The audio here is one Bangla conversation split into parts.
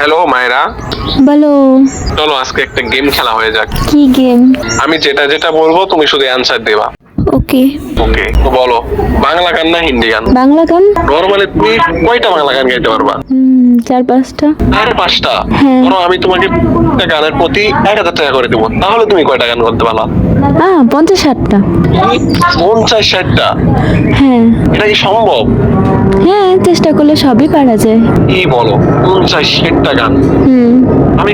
হ্যালো মায়েরা, বলো। চলো আজকে একটা গেম খেলা হয়ে যাক। কি গেম? আমি যেটা যেটা বলবো তুমি শুধু অ্যান্সার দেবা। ওকে। ওকে, তো বলো, বাংলা গান না হিন্দি গান? বাংলা গান। নরমালি তুমি কয়টা বাংলা গান গাইতে পারবা? 4-5টা। আরে 5টা? হ্যাঁ। ধরো আমি তোমাকে একটা গানের প্রতি 1000 টাকা করে দেবো, তাহলে তুমি কয়টা গান করতে পারলা? 50-60টা। 50-60টা? হ্যাঁ এটা কি সম্ভব? হ্যাঁ, চেষ্টা করলে সবই পারা যায়। কি বলো, 50-60টা গান? হুম। আমি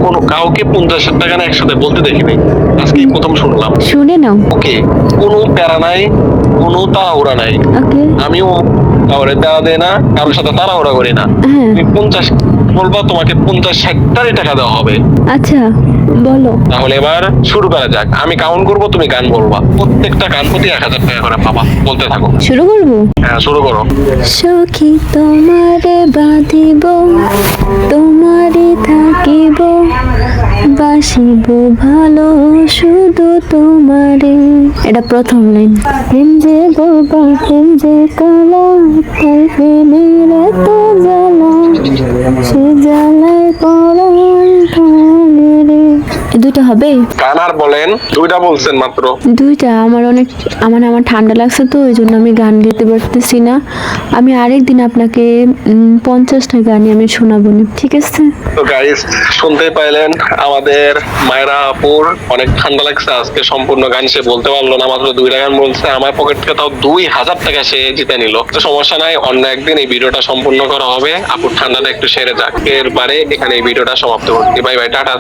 কোনো কাউকে 50-60টা গান একসাথে বলতে দেখিনি, আজকেই প্রথম শুনলাম। শুনে নাও। ওকে, কোনো প্যারা নাই, কোনো তাড়াহুড়া নাই। ওকে। আমিও কাউরে প্যারা দেয় না, কারোর সাথে তাড়াহুড়া করি না। হ্যাঁ। তুমি 50 বলবা, তোমাকে 50-60টারই টাকা দেওয়া হবে। আচ্ছা, বলো। তাহলে এবার শুরু করা যাক। আমি কাউন্ট করবো, তুমি গান বলবা। প্রত্যেকটা গান প্রতি 1000 টাকা করে পাবা। বলতে থাকো। শুরু করবো। হ্যাঁ, শুরু করো। সখী তোমারে বাঁধিব, তোমারে থাকিব, বাসিব ভালো শুধু তোমারে। এটা প্রথম লাইন। প্রেম যে গোপন, প্রেম যে কালা, তাই প্রেমের এত জ্বালা, সে জ্বালায় পরাণ ভাঙে রে। এ দুটো হবে? গান আর বলেন, দুইটা বলছেন মাত্র। দুইটা। আমার ঠান্ডা লাগছে, তো ওই জন্য আমি গান গাইতে পারতেছি না। আমি আরেকদিন আপনাকে 50টা গানই আমি শোনাবো না, ঠিক আছে? তো গাইস, শুনতে পাইলেন, আমাদের মায়েরা আপুর অনেক ঠান্ডা লাগছে, আজকে সম্পূর্ণ গান সে বলতে পারলো না, মাত্র 2টা গান বলছে। আমার পকেট থেকে তাও 2000 টাকা সে জিতে নিল। তো সমস্যা নাই, অন্য একদিন এই ভিডিওটা সম্পূর্ণ করা হবে। আপুর ঠান্ডাটা একটু সেরে যাক, এরপরে এখানে এই ভিডিওটা সমাপ্ত করছি। Bye bye, tata.